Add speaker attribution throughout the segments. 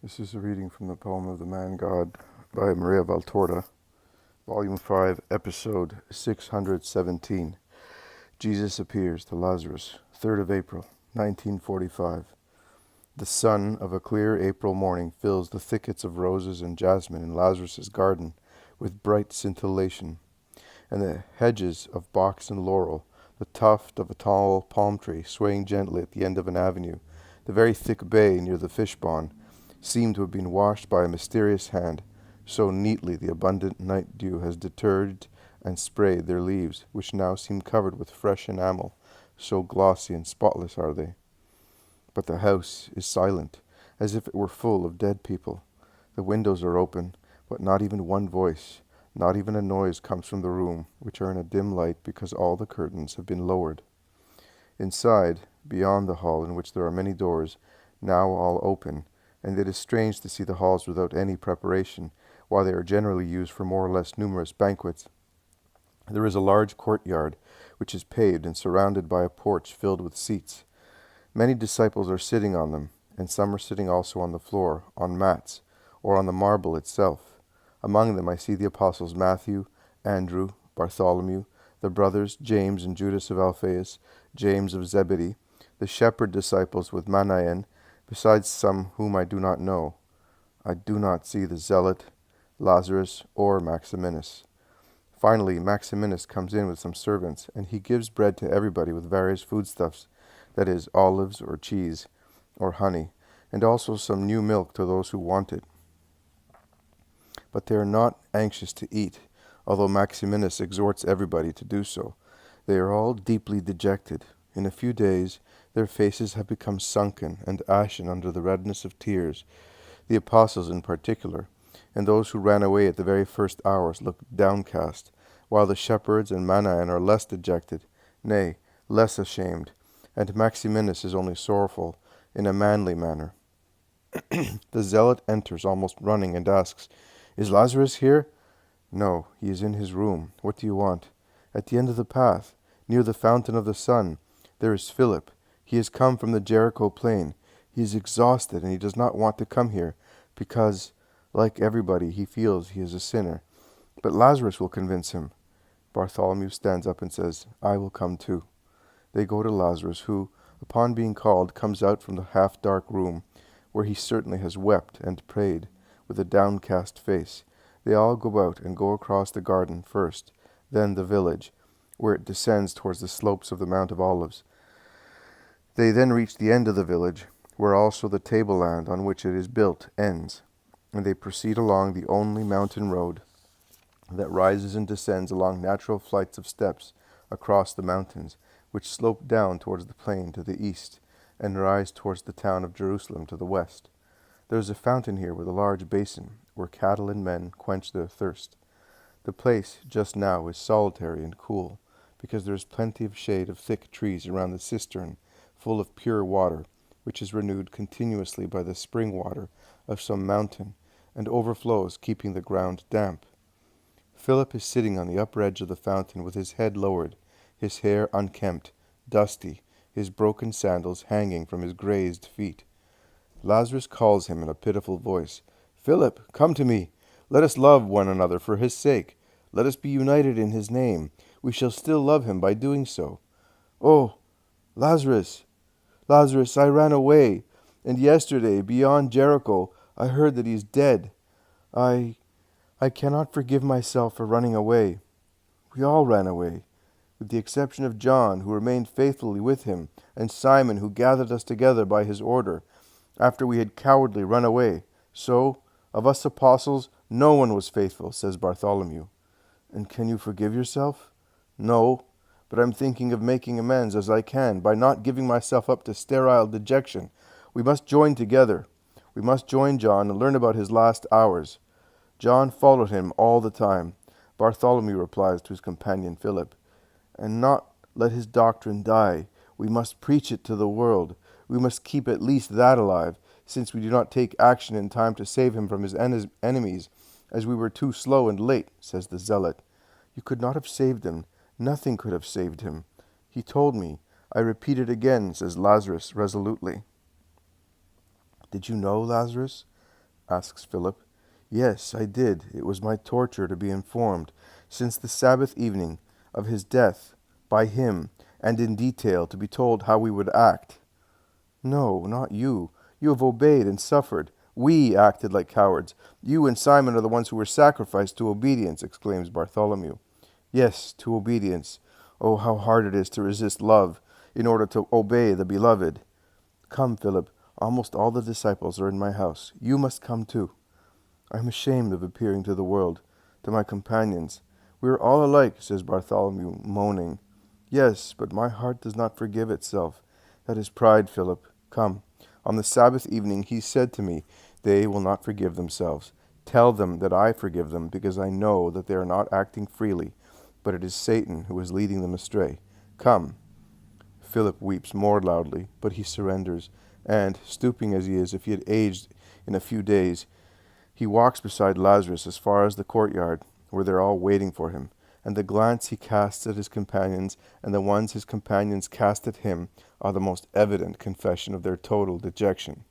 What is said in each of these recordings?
Speaker 1: This is a reading from the poem of the Man God by Maria Valtorta, Volume 5, Episode 617. Jesus appears to Lazarus, 3rd of April, 1945. The sun of a clear April morning fills the thickets of roses and jasmine in Lazarus's garden with bright scintillation, and the hedges of box and laurel, the tuft of a tall palm tree swaying gently at the end of an avenue, the very thick bay near the fish-pond, seem to have been washed by a mysterious hand, so neatly the abundant night dew has deterred and sprayed their leaves, which now seem covered with fresh enamel, so glossy and spotless are they. But the house is silent, as if it were full of dead people. The windows are open, but not even one voice, not even a noise comes from the room, which are in a dim light because all the curtains have been lowered. Inside, beyond the hall, in which there are many doors, now all open, and it is strange to see the halls without any preparation, while they are generally used for more or less numerous banquets. There is a large courtyard, which is paved and surrounded by a porch filled with seats. Many disciples are sitting on them, and some are sitting also on the floor, on mats, or on the marble itself. Among them I see the apostles Matthew, Andrew, Bartholomew, the brothers James and Judas of Alphaeus, James of Zebedee, the shepherd disciples with Manaen, besides some whom I do not know. I do not see the zealot, Lazarus, or Maximinus. Finally, Maximinus comes in with some servants, and he gives bread to everybody with various foodstuffs, that is, olives or cheese or honey, and also some new milk to those who want it. But they are not anxious to eat, although Maximinus exhorts everybody to do so. They are all deeply dejected. In a few days their faces have become sunken and ashen under the redness of tears. The apostles in particular, and those who ran away at the very first hours, look downcast, while the shepherds and Manaen are less dejected, nay, less ashamed, and Maximinus is only sorrowful in a manly manner. The zealot enters almost running and asks, "Is Lazarus here?" "No, he is in his room. What do you want?" "At the end of the path, near the fountain of the sun, there is Philip. He has come from the Jericho plain. He is exhausted, and he does not want to come here, because, like everybody, he feels he is a sinner. But Lazarus will convince him." Bartholomew stands up and says, "I will come too." They go to Lazarus, who, upon being called, comes out from the half-dark room, where he certainly has wept and prayed, with a downcast face. They all go out and go across the garden first, then the village, where it descends towards the slopes of the Mount of Olives. They then reach the end of the village, where also the tableland on which it is built ends, and they proceed along the only mountain road that rises and descends along natural flights of steps across the mountains, which slope down towards the plain to the east, and rise towards the town of Jerusalem to the west. There is a fountain here with a large basin, where cattle and men quench their thirst. The place just now is solitary and cool, because there is plenty of shade of thick trees around the cistern, full of pure water, which is renewed continuously by the spring water of some mountain, and overflows, keeping the ground damp. Philip is sitting on the upper edge of the fountain with his head lowered, his hair unkempt, dusty, his broken sandals hanging from his grazed feet. Lazarus calls him in a pitiful voice, "Philip, come to me. Let us love one another for his sake. Let us be united in his name. We shall still love him by doing so." "Oh, Lazarus, Lazarus, I ran away, and yesterday, beyond Jericho, I heard that he is dead. I cannot forgive myself for running away." We all ran away, with the exception of John, who remained faithfully with him, and Simon, who gathered us together by his order, after we had cowardly run away. "So, of us apostles, no one was faithful," says Bartholomew. "And can you forgive yourself?" "No, but I'm thinking of making amends as I can, by not giving myself up to sterile dejection. We must join together. We must join John and learn about his last hours." John followed him all the time. Bartholomew replies to his companion Philip, "And not let his doctrine die. We must preach it to the world. We must keep at least that alive, since we do not take action in time to save him from his enemies, as we were too slow and late," says the zealot. "You could not have saved him. Nothing could have saved him. He told me. I repeat it again," says Lazarus resolutely. "Did you know, Lazarus?" asks Philip. Yes, I did. It was my torture to be informed, since the Sabbath evening, of his death by him, and in detail to be told how we would act. No, not you. You have obeyed and suffered. We acted like cowards. You and Simon are the ones who were sacrificed to obedience, exclaims Bartholomew. Yes, to obedience. Oh, how hard it is to resist love in order to obey the beloved. Come, Philip. Almost all the disciples are in my house. You must come too. I am ashamed of appearing to the world, to my companions. We are all alike, says Bartholomew, moaning. Yes, but my heart does not forgive itself. That is pride, Philip. Come. On the Sabbath evening he said to me, they will not forgive themselves. Tell them that I forgive them, because I know that they are not acting freely, but it is Satan who is leading them astray. Come. Philip weeps more loudly, but he surrenders, and, stooping as he is, if he had aged in a few days, he walks beside Lazarus as far as the courtyard, where they're all waiting for him, and the glance he casts at his companions and the ones his companions cast at him are the most evident confession of their total dejection.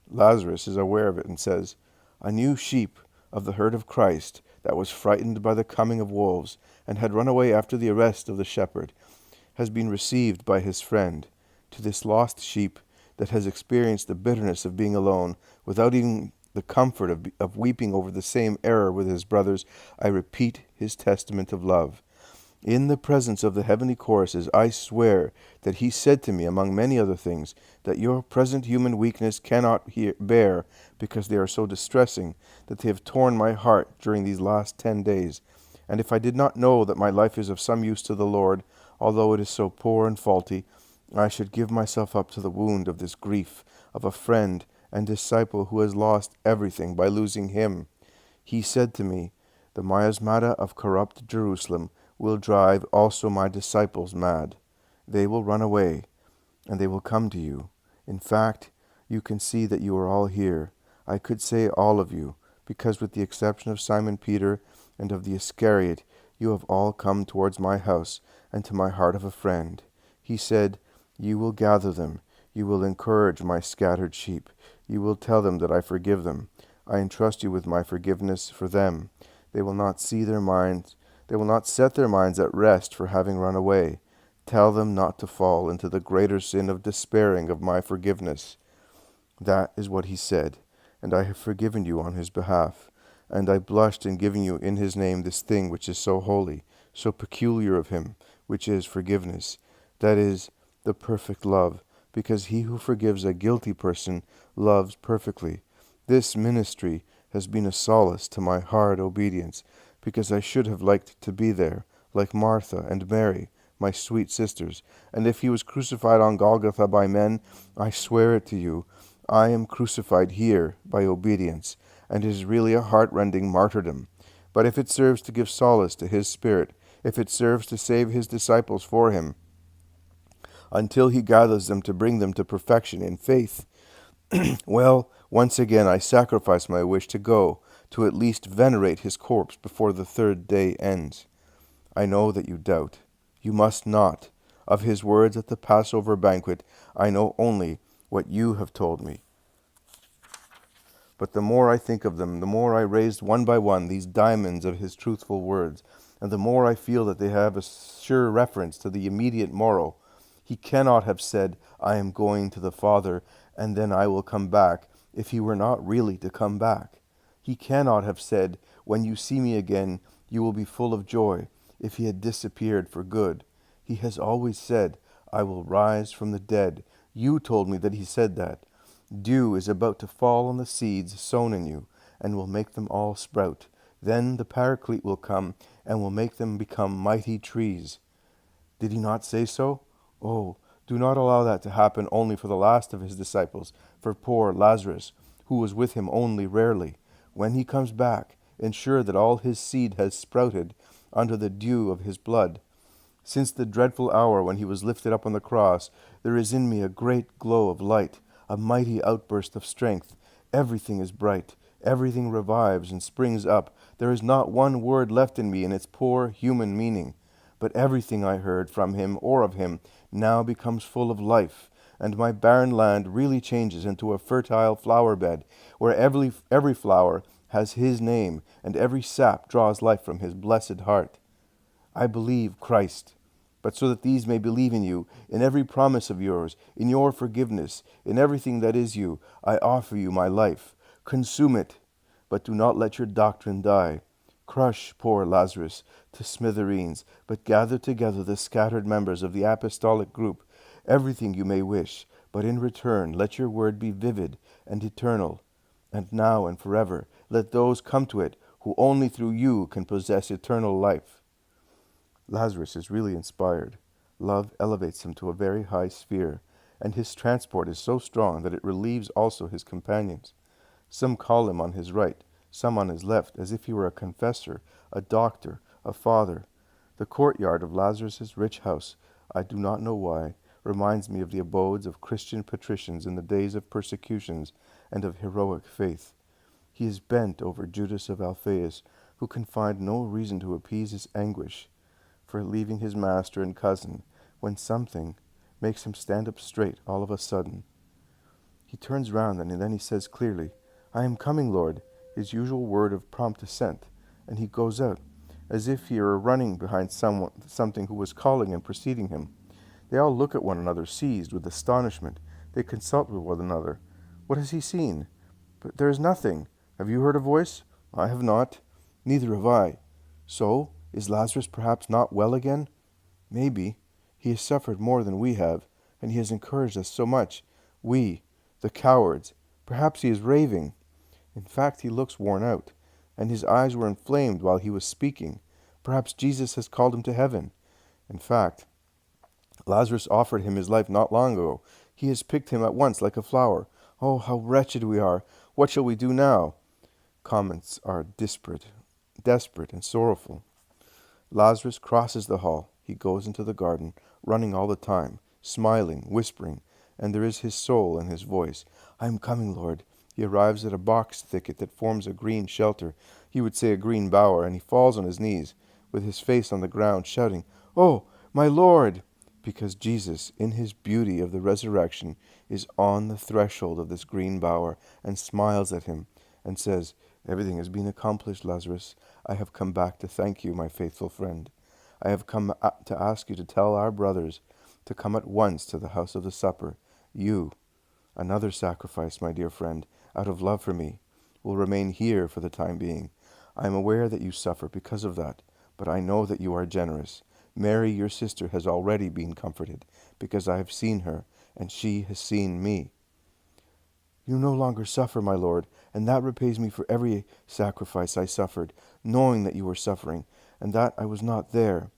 Speaker 1: Lazarus is aware of it and says, A new sheep of the herd of Christ that was frightened by the coming of wolves and had run away after the arrest of the shepherd has been received by his friend. To this lost sheep that has experienced the bitterness of being alone without even the comfort of weeping over the same error with his brothers, I repeat his testament of love. In the presence of the heavenly choruses, I swear that he said to me, among many other things, that your present human weakness cannot bear, because they are so distressing, that they have torn my heart during these last 10 days. And if I did not know that my life is of some use to the Lord, although it is so poor and faulty, I should give myself up to the wound of this grief of a friend and disciple who has lost everything by losing him. He said to me, The miasmata of corrupt Jerusalem will drive also my disciples mad. They will run away, and they will come to you. In fact, you can see that you are all here. I could say all of you, because with the exception of Simon Peter and of the Iscariot, you have all come towards my house and to my heart of a friend. He said, You will gather them. You will encourage my scattered sheep. You will tell them that I forgive them. I entrust you with my forgiveness for them. They will not set their minds at rest for having run away. Tell them not to fall into the greater sin of despairing of my forgiveness. That is what he said, and I have forgiven you on his behalf. And I blushed in giving you in his name this thing which is so holy, so peculiar of him, which is forgiveness. That is, the perfect love, because he who forgives a guilty person loves perfectly. This ministry has been a solace to my hard obedience, because I should have liked to be there, like Martha and Mary, my sweet sisters. And if he was crucified on Golgotha by men, I swear it to you, I am crucified here by obedience, and it is really a heart-rending martyrdom. But if it serves to give solace to his spirit, if it serves to save his disciples for him, until he gathers them to bring them to perfection in faith, well, once again I sacrifice my wish to go, to at least venerate his corpse before the third day ends. I know that you doubt. You must not. Of his words at the Passover banquet, I know only what you have told me. But the more I think of them, the more I raise one by one these diamonds of his truthful words, and the more I feel that they have a sure reference to the immediate morrow. He cannot have said, I am going to the Father, and then I will come back, if he were not really to come back. He cannot have said, when you see me again, you will be full of joy, if he had disappeared for good. He has always said, I will rise from the dead. You told me that he said that. Dew is about to fall on the seeds sown in you, and will make them all sprout. Then the Paraclete will come, and will make them become mighty trees. Did he not say so? Oh, do not allow that to happen only for the last of his disciples, for poor Lazarus, who was with him only rarely. When he comes back, ensure that all his seed has sprouted under the dew of his blood. Since the dreadful hour when he was lifted up on the cross, there is in me a great glow of light, a mighty outburst of strength. Everything is bright. Everything revives and springs up. There is not one word left in me in its poor human meaning. But everything I heard from him or of him now becomes full of life, and my barren land really changes into a fertile flower bed, where every flower has his name, and every sap draws life from his blessed heart. I believe Christ, but so that these may believe in you, in every promise of yours, in your forgiveness, in everything that is you, I offer you my life. Consume it, but do not let your doctrine die. Crush poor Lazarus to smithereens, but gather together the scattered members of the apostolic group, everything you may wish, but in return let your word be vivid and eternal. And now and forever let those come to it who only through you can possess eternal life. Lazarus is really inspired. Love elevates him to a very high sphere, and his transport is so strong that it relieves also his companions. Some call him on his right, some on his left, as if he were a confessor, a doctor, a father. The courtyard of Lazarus's rich house, I do not know why, reminds me of the abodes of Christian patricians in the days of persecutions and of heroic faith. He is bent over Judas of Alphaeus, who can find no reason to appease his anguish for leaving his master and cousin, when something makes him stand up straight all of a sudden. He turns round and then he says clearly, I am coming, Lord, his usual word of prompt assent, and he goes out, as if he were running behind something who was calling and preceding him. They all look at one another, seized with astonishment. They consult with one another. What has he seen? But there is nothing. Have you heard a voice? I have not. Neither have I. So, is Lazarus perhaps not well again? Maybe. He has suffered more than we have, and he has encouraged us so much. We, the cowards. Perhaps he is raving. In fact, he looks worn out, and his eyes were inflamed while he was speaking. Perhaps Jesus has called him to heaven. In fact, Lazarus offered him his life not long ago. He has picked him at once like a flower. Oh, how wretched we are! What shall we do now? Comments are desperate and sorrowful. Lazarus crosses the hall. He goes into the garden, running all the time, smiling, whispering, and there is his soul in his voice. I am coming, Lord. He arrives at a box thicket that forms a green shelter. He would say a green bower, and he falls on his knees, with his face on the ground, shouting, Oh, my Lord! Because Jesus, in his beauty of the resurrection, is on the threshold of this green bower, and smiles at him, and says, Everything has been accomplished, Lazarus. I have come back to thank you, my faithful friend. I have come to ask you to tell our brothers to come at once to the house of the supper. You, another sacrifice, my dear friend, out of love for me, will remain here for the time being. I am aware that you suffer because of that, but I know that you are generous. Mary, your sister, has already been comforted, because I have seen her, and she has seen me. You no longer suffer, my Lord, and that repays me for every sacrifice I suffered, knowing that you were suffering, and that I was not there.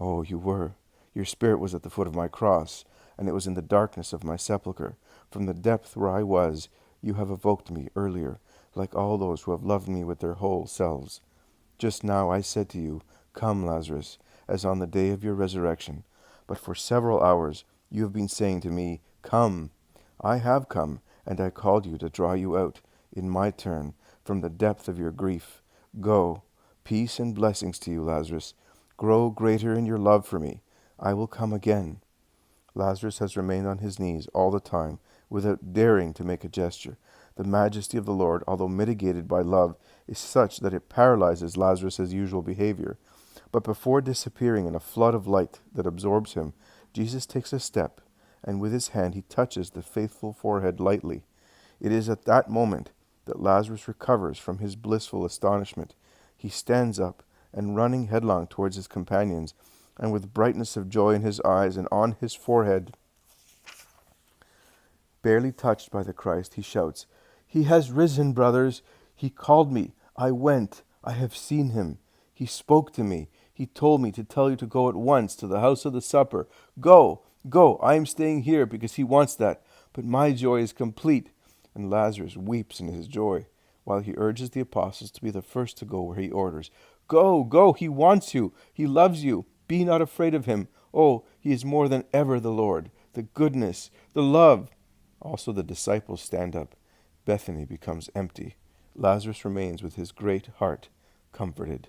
Speaker 1: Oh, you were. Your spirit was at the foot of my cross, and it was in the darkness of my sepulchre. From the depth where I was, you have evoked me earlier, like all those who have loved me with their whole selves. Just now I said to you, Come, Lazarus, as on the day of your resurrection. But for several hours you have been saying to me, Come. I have come, and I called you to draw you out, in my turn, from the depth of your grief. Go. Peace and blessings to you, Lazarus. Grow greater in your love for me. I will come again. Lazarus has remained on his knees all the time, without daring to make a gesture. The majesty of the Lord, although mitigated by love, is such that it paralyzes Lazarus' usual behavior. But before disappearing in a flood of light that absorbs him, Jesus takes a step, and with his hand he touches the faithful forehead lightly. It is at that moment that Lazarus recovers from his blissful astonishment. He stands up, and running headlong towards his companions, and with brightness of joy in his eyes and on his forehead, barely touched by the Christ, he shouts, He has risen, brothers! He called me. I went. I have seen him. He spoke to me. He told me to tell you to go at once to the house of the supper. Go, go. I am staying here because he wants that. But my joy is complete. And Lazarus weeps in his joy, while he urges the apostles to be the first to go where he orders. Go, go. He wants you. He loves you. Be not afraid of him. Oh, he is more than ever the Lord, the goodness, the love. Also the disciples stand up. Bethany becomes empty. Lazarus remains with his great heart comforted.